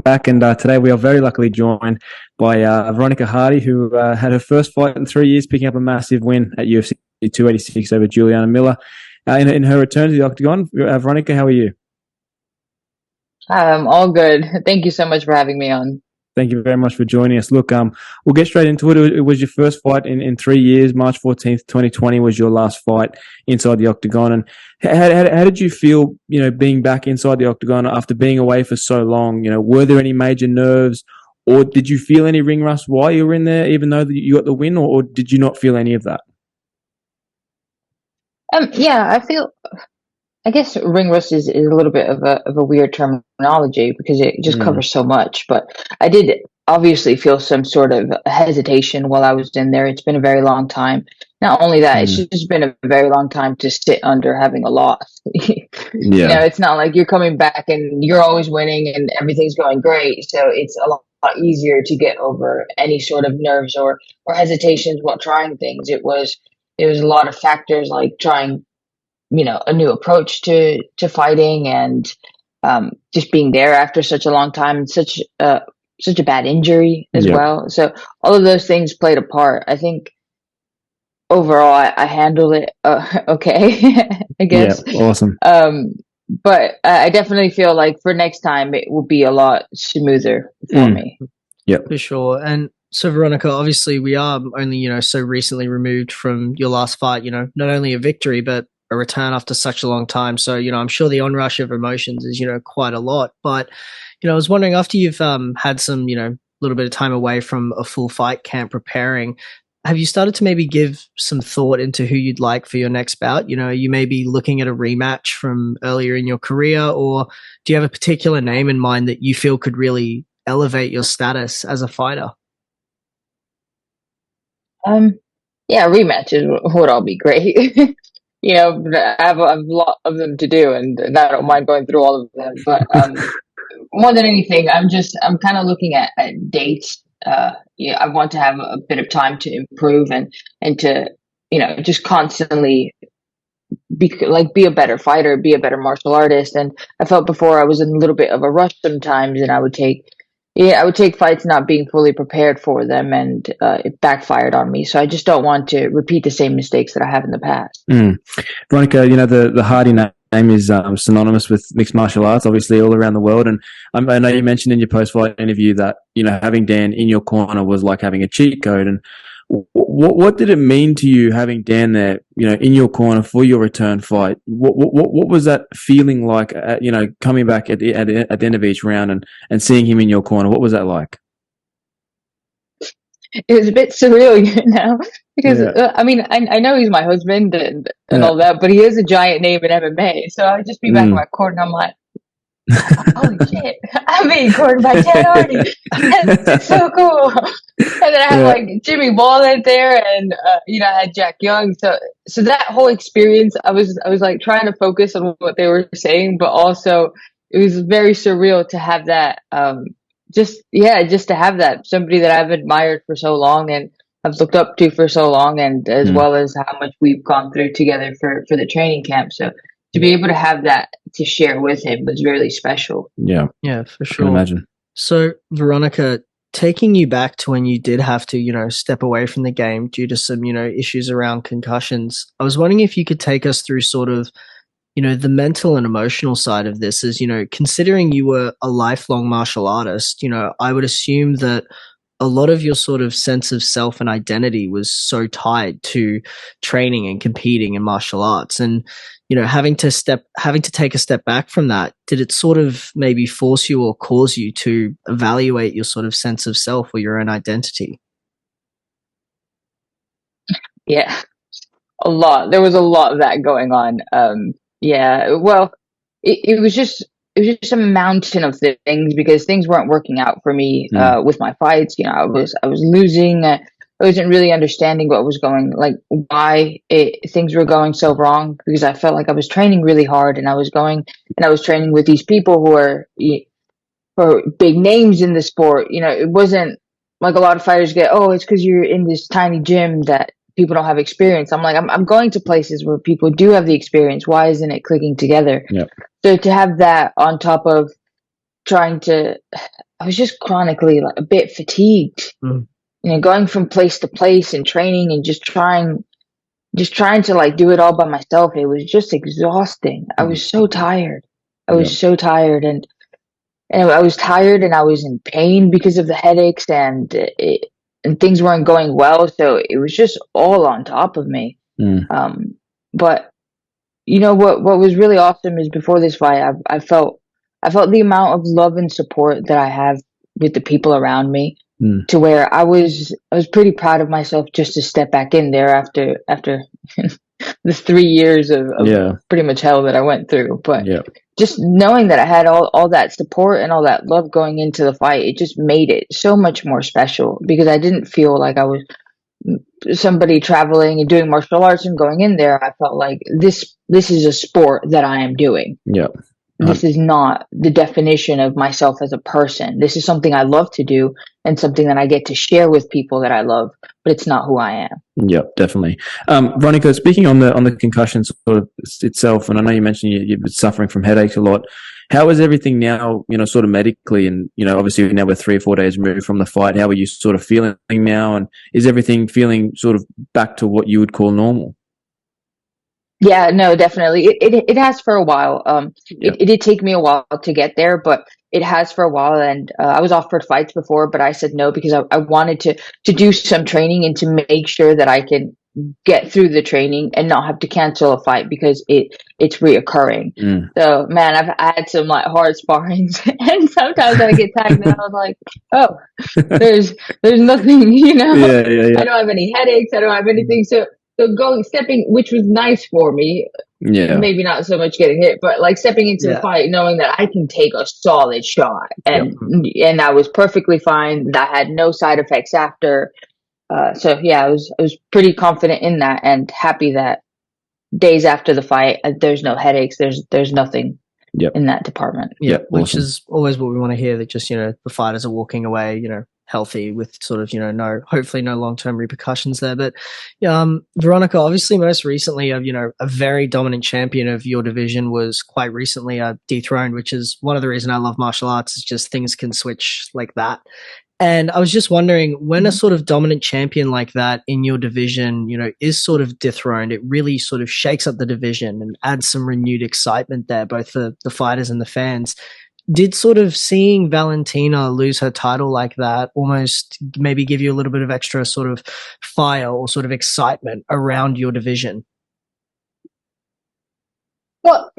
back, and today we are very luckily joined by Veronica Hardy, who had her first fight in 3 years, picking up a massive win at UFC 286 over Juliana Miller. In her return to the octagon, Veronica, how are you? All good. Thank you so much for having me on. Thank you very much for joining us. Look, we'll get straight into it. It was your first fight in 3 years. March 14th, 2020 was your last fight inside the octagon. And how did you feel, being back inside the octagon after being away for so long? Were there any major nerves, or did you feel any ring rust while you were in there, even though you got the win, or did you not feel any of that? Yeah, I guess ring rust is a little bit of a weird terminology because it just covers so much. But I did obviously feel some sort of hesitation while I was in there. It's been a very long time. Not only that, it's just been a very long time to sit under having a loss. Yeah. It's not like you're coming back and you're always winning and everything's going great. So it's a lot easier to get over any sort of nerves or hesitations while trying things. It was a lot of factors like trying a new approach to fighting and just being there after such a long time and such a bad injury as well. So all of those things played a part. I think overall I handled it okay, I guess. Yeah, awesome. But I definitely feel like for next time it will be a lot smoother for me. Yeah, for sure. And so, Veronica, obviously we are only, so recently removed from your last fight, not only a victory, but a return after such a long time. So, I'm sure the onrush of emotions is, quite a lot. But, I was wondering, after you've had some, little bit of time away from a full fight camp preparing, have you started to maybe give some thought into who you'd like for your next bout? You may be looking at a rematch from earlier in your career, or do you have a particular name in mind that you feel could really elevate your status as a fighter? Yeah, rematches would all be great. I have a lot of them to do, and I don't mind going through all of them. But more than anything, I'm kind of looking at dates. I want to have a bit of time to improve and to just constantly be a better fighter, be a better martial artist. And I felt before I was in a little bit of a rush sometimes, and I would take fights not being fully prepared for them, and it backfired on me. So I just don't want to repeat the same mistakes that I have in the past. Veronica, the Hardy name is synonymous with mixed martial arts, obviously all around the world. And I know you mentioned in your post-fight interview that, having Dan in your corner was like having a cheat code. And what did it mean to you having Dan there, in your corner for your return fight? What was that feeling like, coming back at the end of each round and seeing him in your corner? What was that like? It was a bit surreal, because I know he's my husband and all that, but he is a giant name in MMA. So I'd just be back in my corner and I'm like, holy shit, I'm being cornered by Ted Hardy. It's so cool. And then I had like Jimmy Wallet there, and I had Jack Young. So that whole experience, I was like trying to focus on what they were saying, but also it was very surreal to have that. Just to have that, somebody that I've admired for so long and I've looked up to for so long, and as well as how much we've gone through together for the training camp. So to be able to have that to share with him was really special. Yeah, for sure. I can imagine. So, Veronica, taking you back to when you did have to, step away from the game due to some, issues around concussions, I was wondering if you could take us through sort of, the mental and emotional side of this. Is, considering you were a lifelong martial artist, I would assume that a lot of your sort of sense of self and identity was so tied to training and competing in martial arts. And, having to take a step back from that, did it sort of maybe force you or cause you to evaluate your sort of sense of self or your own identity? Yeah, a lot. There was a lot of that going on. Well, it was just a mountain of things because things weren't working out for me with my fights. I was losing. I wasn't really understanding what was why things were going so wrong, because I felt like I was training really hard and I was training with these people who are big names in the sport. It wasn't like a lot of fighters get, oh, it's because you're in this tiny gym that people don't have experience. I'm like, I'm going to places where people do have the experience. Why isn't it clicking together? Yeah. So to have that on top of I was just chronically like a bit fatigued, going from place to place and training and just trying to like do it all by myself. It was just exhausting. I was so tired. I was so tired, and I was tired and I was in pain because of the headaches, and things weren't going well. So it was just all on top of me. But what was really awesome is before this fight, I felt the amount of love and support that I have with the people around me, to where I was pretty proud of myself just to step back in there after the 3 years of pretty much hell that I went through. But just knowing that I had all that support and all that love going into the fight, it just made it so much more special, because I didn't feel like I was somebody traveling and doing martial arts and going in there. I felt like this is a sport that I am doing. This is not the definition of myself as a person. This is something I love to do and something that I get to share with people that I love, but it's not who I am. Yeah, definitely. Veronica, speaking on the concussion sort of itself, and I know you mentioned you've been suffering from headaches a lot. How is everything now, sort of medically, and, obviously now we're 3 or 4 days removed from the fight. How are you sort of feeling now? And is everything feeling sort of back to what you would call normal? Yeah, no, definitely. It has for a while. It did take me a while to get there, but it has for a while. And I was offered fights before, but I said no, because I wanted to do some training and to make sure that I can get through the training and not have to cancel a fight because it's reoccurring. So, man, I had some like hard sparrings, and sometimes I get tagged and I was like, oh, there's nothing, I don't have any headaches. I don't have anything. So stepping, which was nice for me. Maybe not so much getting hit, but like stepping into the fight, knowing that I can take a solid shot, and I was perfectly fine. I had no side effects after. So yeah, I was pretty confident in that, and happy that days after the fight, there's no headaches. There's nothing in that department. Which is always what we want to hear. That just the fighters are walking away, healthy with sort of hopefully no long-term repercussions there. But Veronica, obviously most recently a very dominant champion of your division was quite recently dethroned, which is one of the reasons I love martial arts, is just things can switch like that. And I was just wondering, when a sort of dominant champion like that in your division is sort of dethroned, it really sort of shakes up the division and adds some renewed excitement there, both for the fighters and the fans. Did sort of seeing Valentina lose her title like that almost maybe give you a little bit of extra sort of fire or sort of excitement around your division? Well,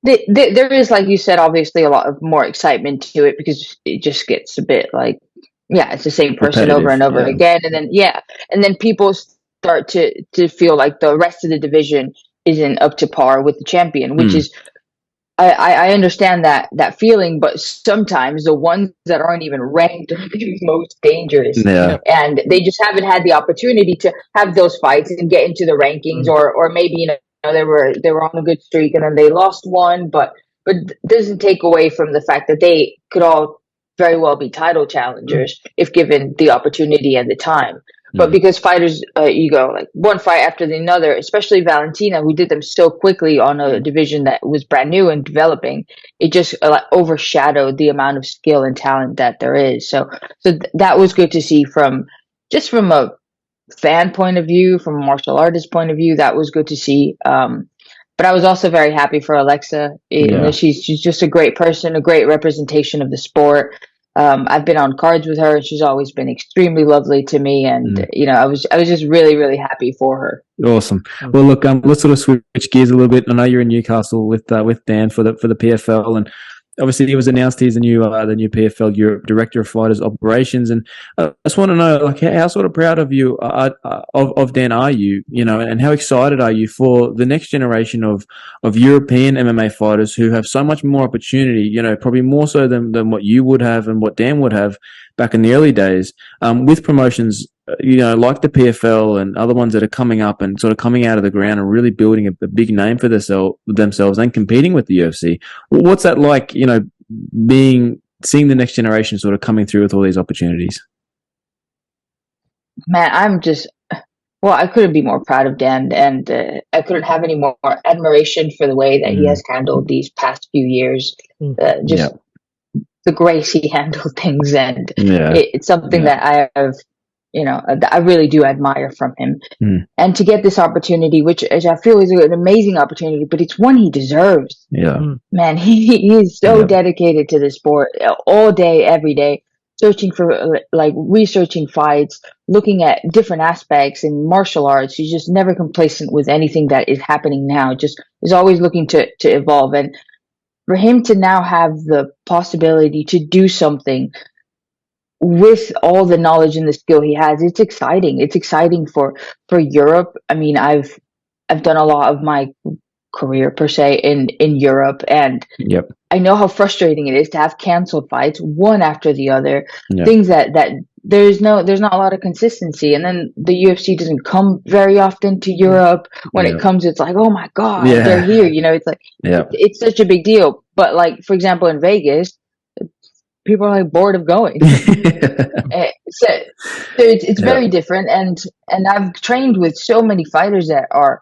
there is, like you said, obviously a lot of more excitement to it, because it just gets a bit like, it's the same person over and over again. And then people start to feel like the rest of the division isn't up to par with the champion, which is, I understand that feeling, but sometimes the ones that aren't even ranked are the most dangerous, and they just haven't had the opportunity to have those fights and get into the rankings, or maybe they were on a good streak and then they lost one, but doesn't take away from the fact that they could all very well be title challengers if given the opportunity and the time. But because fighters, you go like one fight after another, especially Valentina, who did them so quickly on a division that was brand new and developing, it just overshadowed the amount of skill and talent that there is. So that was good to see from a fan point of view, from a martial artist point of view. That was good to see. But I was also very happy for Alexa. She's just a great person, a great representation of the sport. I've been on cards with her, and she's always been extremely lovely to me. And I was just really, really happy for her. Awesome. Well, look, let's sort of switch gears a little bit. I know you're in Newcastle with Dan for the PFL, and obviously it was announced he's the new PFL Europe Director of Fighters Operations. And I just want to know, like, how sort of proud of you of Dan are you? And how excited are you for the next generation of European MMA fighters who have so much more opportunity? Probably more so than what you would have and what Dan would have back in the early days, with promotions like the PFL and other ones that are coming up and sort of coming out of the ground and really building a big name for themselves and competing with the UFC. What's that like, seeing the next generation sort of coming through with all these opportunities? Man, I couldn't be more proud of Dan, and I couldn't have any more admiration for the way that he has handled these past few years. the grace he handled things, and Yeah. it's something that I have, I really do admire from him. And to get this opportunity, which I feel is an amazing opportunity, but it's one he deserves. Yeah. Man, he is so dedicated to the sport all day, every day, searching for, like, researching fights, looking at different aspects in martial arts. He's just never complacent with anything that is happening now, just is always looking to evolve. And for him to now have the possibility to do something with all the knowledge and the skill he has, it's exciting. It's exciting for Europe. I mean, I've done a lot of my career per se in Europe, and I know how frustrating it is to have canceled fights one after the other. Things that there's not a lot of consistency, and then the UFC doesn't come very often to Europe. When it comes, it's like, oh my god, they're here. It's like it's such a big deal. But, like, for example, in Vegas, people are like bored of going. So it's very different, and I've trained with so many fighters that are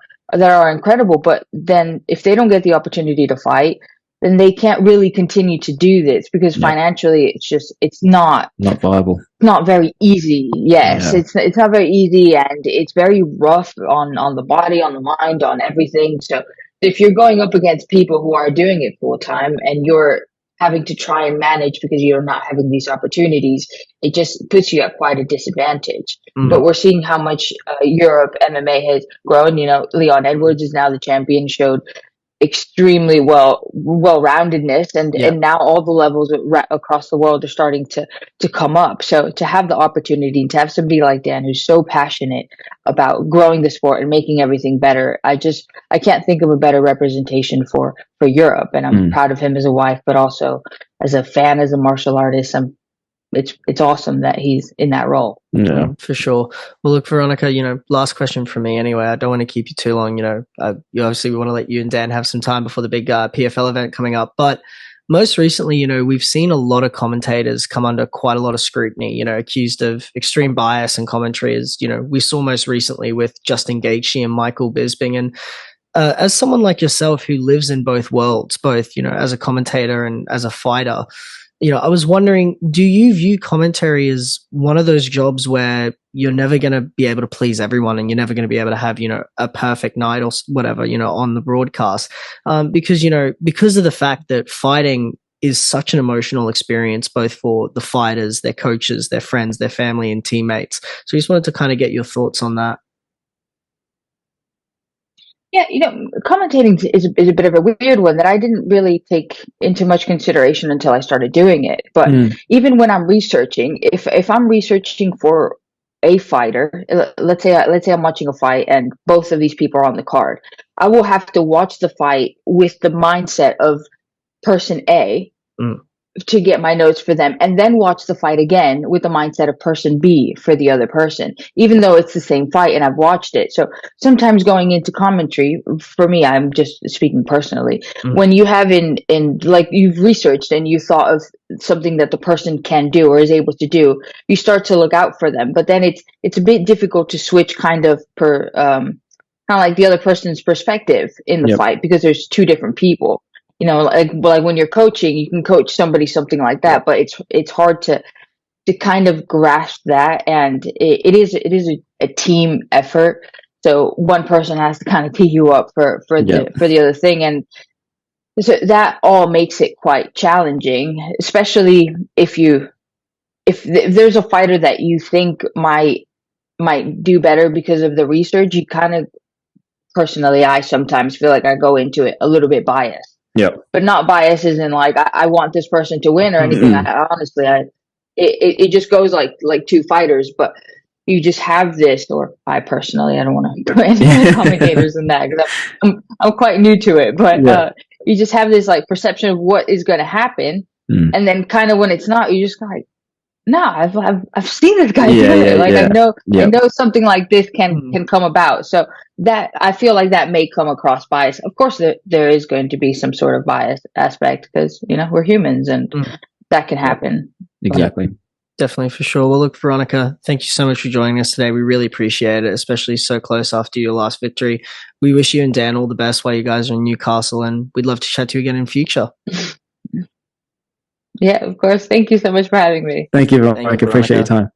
incredible, but then if they don't get the opportunity to fight, then they can't really continue to do this, because financially it's not viable, not very easy. It's not very easy, and it's very rough on the body, on the mind, on everything. So if you're going up against people who are doing it full time, and you're having to try and manage because you're not having these opportunities, it just puts you at quite a disadvantage. But we're seeing how much Europe MMA has grown. Leon Edwards is now the champion, showed extremely well-roundedness, and now all the levels across the world are starting to come up. So to have the opportunity, and to have somebody like Dan who's so passionate about growing the sport and making everything better, I can't think of a better representation for Europe. And I'm proud of him as a wife, but also as a fan, as a martial artist. It's awesome that he's in that role. Yeah, for sure. Well, look, Veronica, last question from me anyway. I don't want to keep you too long. Obviously we want to let you and Dan have some time before the big PFL event coming up. But most recently, we've seen a lot of commentators come under quite a lot of scrutiny, accused of extreme bias and commentary, as, we saw most recently with Justin Gaethje and Michael Bisping. And as someone like yourself who lives in both worlds, both, as a commentator and as a fighter, I was wondering, do you view commentary as one of those jobs where you're never going to be able to please everyone, and you're never going to be able to have, a perfect night or whatever, on the broadcast? Because of the fact that fighting is such an emotional experience, both for the fighters, their coaches, their friends, their family and teammates. So I just wanted to kind of get your thoughts on that. Yeah, commentating is a bit of a weird one that I didn't really take into much consideration until I started doing it. But even when I'm researching, if I'm researching for a fighter, let's say I'm watching a fight and both of these people are on the card, I will have to watch the fight with the mindset of person A to get my notes for them, and then watch the fight again with the mindset of person B for the other person, even though it's the same fight and I've watched it. So sometimes going into commentary, for me, I'm just speaking personally, when you have in like you've researched and you thought of something that the person can do or is able to do, you start to look out for them. But then it's a bit difficult to switch kind of like the other person's perspective in the fight, because there's two different people. Like when you're coaching, you can coach somebody something like that, but it's hard to kind of grasp that, and it is a team effort. So one person has to kind of tee you up for the other thing, and so that all makes it quite challenging, especially if there's a fighter that you think might do better because of the research. You kind of, personally, I sometimes feel like I go into it a little bit biased. Yeah, but not bias as in like I want this person to win or anything. Honestly, it just goes like two fighters, but you just have this, or I personally, I don't want to go into commentators and that, because I'm quite new to it, but you just have this like perception of what is going to happen, and then kind of when it's not, you just like, no, I've seen this guy do it. Like I know something like this can come about. So that I feel like that may come across bias. Of course, there is going to be some sort of bias aspect, because we're humans, and that can happen. Exactly. Definitely, for sure. Well, look, Veronica, thank you so much for joining us today. We really appreciate it, especially so close after your last victory. We wish you and Dan all the best while you guys are in Newcastle, and we'd love to chat to you again in future. Yeah, of course. Thank you so much for having me. Thank you, Veronica. Appreciate your time.